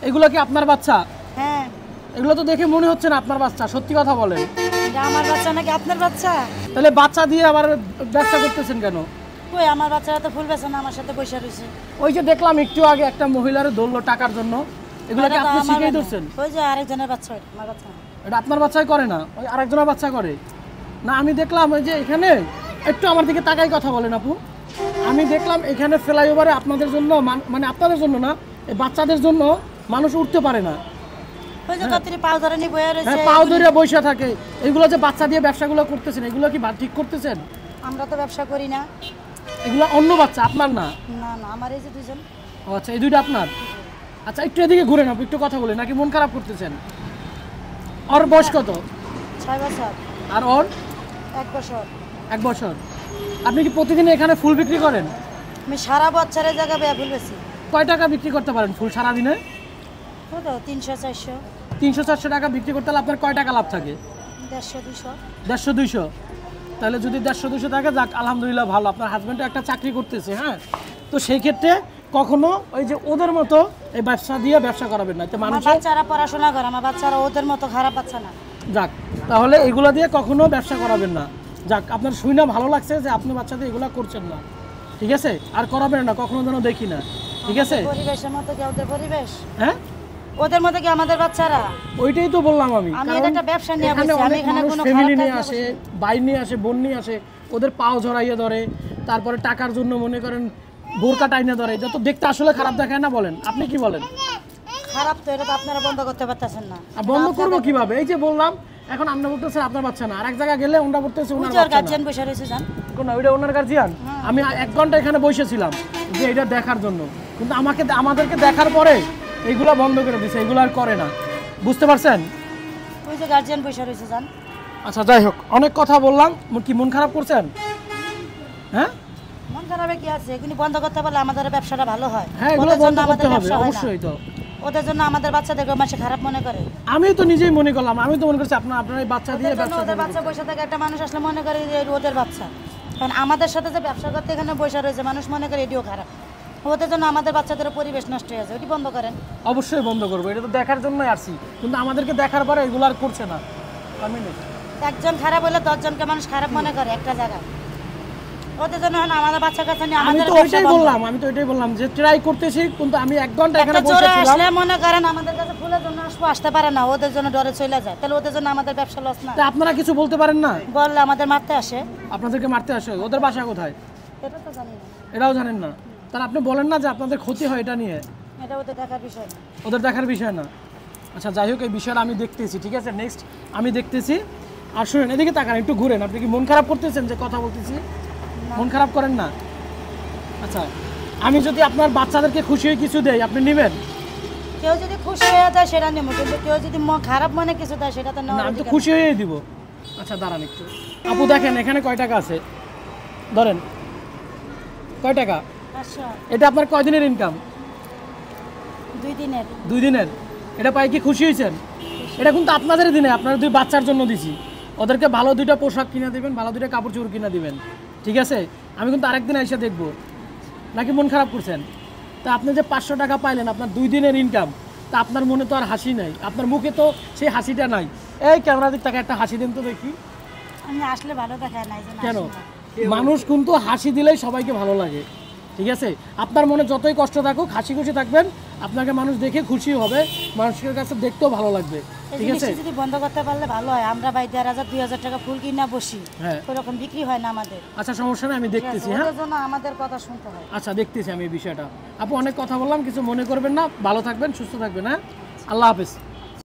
এগুলো কি আপনার বাচ্চা? হ্যাঁ। এগুলো তো দেখে মনে হচ্ছে না আপনার বাচ্চা, সত্যি কথা বলেন। এটা আমার বাচ্চা নাকি আপনার বাচ্চা? তাহলে বাচ্চা দিয়ে আবার ব্যবসা করতেছেন কেন? কই আমার বাচ্চারা তো ফুল বেচে না, আমার সাথে বসে রয়েছে। ওই যে দেখলাম একটু আগে একটা মহিলার ধরলো টাকার জন্য, এগুলো কি আপনি শিখেই ধরছেন? ওই যে আরেকজনের বাচ্চা, আমার বাচ্চা না। এটা আপনার বাচ্চাই করে না, ওই আরেকজনের বাচ্চা করে না। আমি দেখলাম ওই যে এখানে একটু আমার দিকে তাকাই কথা বলেন আপু, আমি দেখলাম এখানে ফ্লাইওভারে আপনাদের জন্য মানে আপনাদের জন্য না, এই বাচ্চাদের জন্য মানুষ উঠতে পারে না। ওই যে কতরি পাও ধরে নি বইয়া রয়েছে। হ্যাঁ, পাও ধরে বসে থাকে। এগুলো যে বাচ্চা দিয়ে ব্যবসাগুলো করতেছেন, এগুলো কি ঠিক করতেছেন? আমরা তো ব্যবসা করি না। এগুলো অন্য বাচ্চা, আপনার না? না না, আমার এই যে দুজন। ও আচ্ছা, এই দুইটা আপনার। আচ্ছা, একটু এদিকে ঘুরে না, একটু কথা বলে, নাকি মন খারাপ করতেছেন? ওর বয়স কত? 6 বছর। আর ওর? 1 বছর। 1 বছর। আপনি কি প্রতিদিন এখানে ফুল বিক্রি করেন? আমি সারা বছরের জায়গা বেয়া ফুল বেশি। কয় টাকা বিক্রি করতে পারেন ফুল সারাদিনে? কত? 300 400। 300-400 টাকা বিক্রি করতে হলে আপনার কয় টাকা লাভ থাকে? 150 200। 150-200। তাহলে যদি 150-200 টাকা, যাক আলহামদুলিল্লাহ ভালো, আপনার হাজব্যান্ডও একটা চাকরি করতেছে। হ্যাঁ, তো সেই ক্ষেত্রে কখনো ওই যে ওদের মতো এই ব্যবসা দিয়ে ব্যবসা করাবেন না, তো আমার মানুষ। বাচ্চারা পড়াশোনা করে, আমার বাচ্চারা ওদের মতো খারাপ বাচ্চা না। যাক, তাহলে এগুলো দিয়ে কখনো ব্যবসা করাবেন না। যাক, আপনার শুনে ভালো লাগছে যে আপনি বাচ্চাদের এগুলো করছেন না, ঠিক আছে? আর করাবেন না, কখনো যেন দেখি না, ঠিক আছে? পরিবেশের মতো কি ওদের পরিবেশ? হ্যাঁ, ওদের মতো কি আমাদের বাচ্চারা? ওইটাই তো বললাম আমি। আমি এটা একটা ব্যবসা নিয়ে এখানে বসছি, আমি অনেক এখানে মানুষ কোনো ফ্যামিলি খারাপ নিয়ে কাজ আসে, ভাই নিয়ে আসে, বোন নিয়ে আসে, ওদের পাও ঝরাইয়ে ধরে, তারপরে টাকার জন্য মনে করেন বোরকা টাইনে ধরে। এটা তো দেখতে আসলে খারাপ দেখায় না, বলেন? আপনি কি বলেন? খারাপ তো, এটা তো আপনারা বন্ধ করতে পারতেছেন না। আর বন্ধ করবো কিভাবে? এই যে বললাম, এখন আমরা বলতেছেন আপনার বাচ্চা না, আর এক জায়গায় গেলে ওনারা বলতেছে ওনার বাচ্চা না। গার্জিয়ান বসে রয়েছে জান। কোন ওইটা ওনার গার্জিয়ান? আমি 1 ঘন্টা এখানে বসেছিলাম যে এটা দেখার জন্য, কিন্তু আমাদেরকে দেখার পরে এইগুলা বন্ধ করে দিছে, এগুলো আর করে না, বুঝতে পারছেন? ওই যে গার্জিয়ান বসে রয়েছে জান। আচ্ছা, যাই হোক, অনেক কথা বললাম। কি মন খারাপ করছেন? হ্যাঁ, মন খারাপে কি আছে? এগুলি বন্ধ করতে পারলে আমাদের ব্যবসাটা ভালো হয়। হ্যাঁ, এগুলো বন্ধ করতে হবে অবশ্যই। তো ওদের জন্য আমাদের বাচ্চাদেরকে মানুষ খারাপ মনে করে। আমি তো নিজেই মনে করলাম, আমি তো মনে করছি আপনার এই বাচ্চা দিয়ে ব্যবসা ওদের বাচ্চা বসে থাকে, একটা মানুষ আসলে মনে করে যে ওদের বাচ্চা। কারণ আমাদের সাথে যে ব্যবসা করতে এখানে বসে রয়েছে, মানুষ মনে করে এটিও খারাপ। ওদের জন্য আমাদের বাচ্চাদের পরিবেশ নষ্ট হয়ে যায়, ওটি বন্ধ করেন। অবশ্যই বন্ধ করবো, এটা তো দেখার জন্যই আসছি, কিন্তু আমাদেরকে দেখার পরে এগুলো আর করছে না। একজন খারাপ হলে 10 জনকে মানুষ খারাপ মনে করে একটা জায়গায়। ওদের জন্য আমাদের বাচ্চা কাছে নিয়ে আমি তো ওইটাই বললাম যে ট্রাই করতেছি, কিন্তু আমি 1 ঘন্টা এখানে বসেছিলাম। আসলে মনে করেন আমাদের কাছে ফুলের জন্য আসতে পারে না, ওদের জন্য ডরে চলে যায়, তাহলে ওদের জন্য আমাদের ব্যবসা লস না? তা আপনারা কিছু বলতে পারেন না? বললে আমাদের মারতে আসে। আপনাদেরকে মারতে আসে? ওদের বাসা কোথায়? এটা তো জানি না। এটাও জানেন না? তাহলে আপনি বলেন না যে আপনাদের ক্ষতি হয় এটা নিয়ে? এটা ওদের দেখার বিষয় না। ওদের দেখার বিষয় না। আচ্ছা, যাই হোক, এই বিষয়টা আমি দেখতেছি, ঠিক আছে? নেক্সট আমি দেখতেছি। আর শুনেন, এদিকে তাকান, একটু ঘুরেন। আপনি কি মন খারাপ করতেছেন যে কথা বলতেছি? মন খারাপ করেন না? আচ্ছা, আমি যদি আপনার বাচ্চাদেরকে খুশি হয়ে কিছু দেই, আপনি নেবেন? কেউ যদি খুশি হয়ে যায় সেটা নেবো, কিন্তু কেউ যদি খারাপ মনে কিছু দেয় সেটা তো না, নেওয়ার আমি তো অধিকার খুশি হয়েই দিব। আচ্ছা, দাঁড়ান একটু। আপু দেখেন, এখানে কয় টাকা আছে? ধরেন, কয় টাকা? 500। এটা আপনার কয়দিনের ইনকাম? 2 দিনের। 2 দিনের। এটা পাই কি খুশি হয়েছেন? এটা কিন্তু আপনাদের দিনে, আপনার 2 বাচ্চার জন্য দিছি। ওদেরকে ভালো 2টা পোশাক কিনে দিবেন, ভালো 2টা কাপড় চোপড় কিনে দিবেন, ঠিক আছে? আমি কিন্তু আরেকদিন এসে দেখবো। নাকি মন খারাপ করছেন? তা আপনি যে 500 টাকা পাইলেন, আপনার 2 দিনের ইনকাম, তা আপনার মনে তো আর হাসি নাই, আপনার মুখে তো সেই হাসিটা নাই। এই ক্যামেরা দিক থেকে একটা হাসি দেন তো দেখি। আমি আসলে ভালো দেখায় নাই যে। কেন? মানুষ কিন্তু হাসি দিলেই সবাইকে ভালো লাগে, ঠিক আছে? আপনার মনে যতই কষ্ট থাকুক, হাসি খুশি থাকবেন, আপনাকে মানুষ দেখে খুশি হবে, মানুষের কাছে দেখতেও ভালো লাগবে, ঠিক আছে? যদি বন্ধ করতে পারলে ভালো হয়। আমরা ভাই 1500 2000 টাকা ফুল কিনা বসি, হ্যাঁ, ওরকম বিক্রি হয় না আমাদের। আচ্ছা, সমস্যা নেই, আমি দেখতেছি। হ্যাঁ, ওদের জন্য আমাদের কথা শুনতে হয়। আচ্ছা, দেখতেছি আমি এই বিষয়টা। আপু, অনেক কথা বললাম, কিছু মনে করবেন না, ভালো থাকবেন, সুস্থ থাকবেন। হ্যাঁ, আল্লাহ হাফেজ।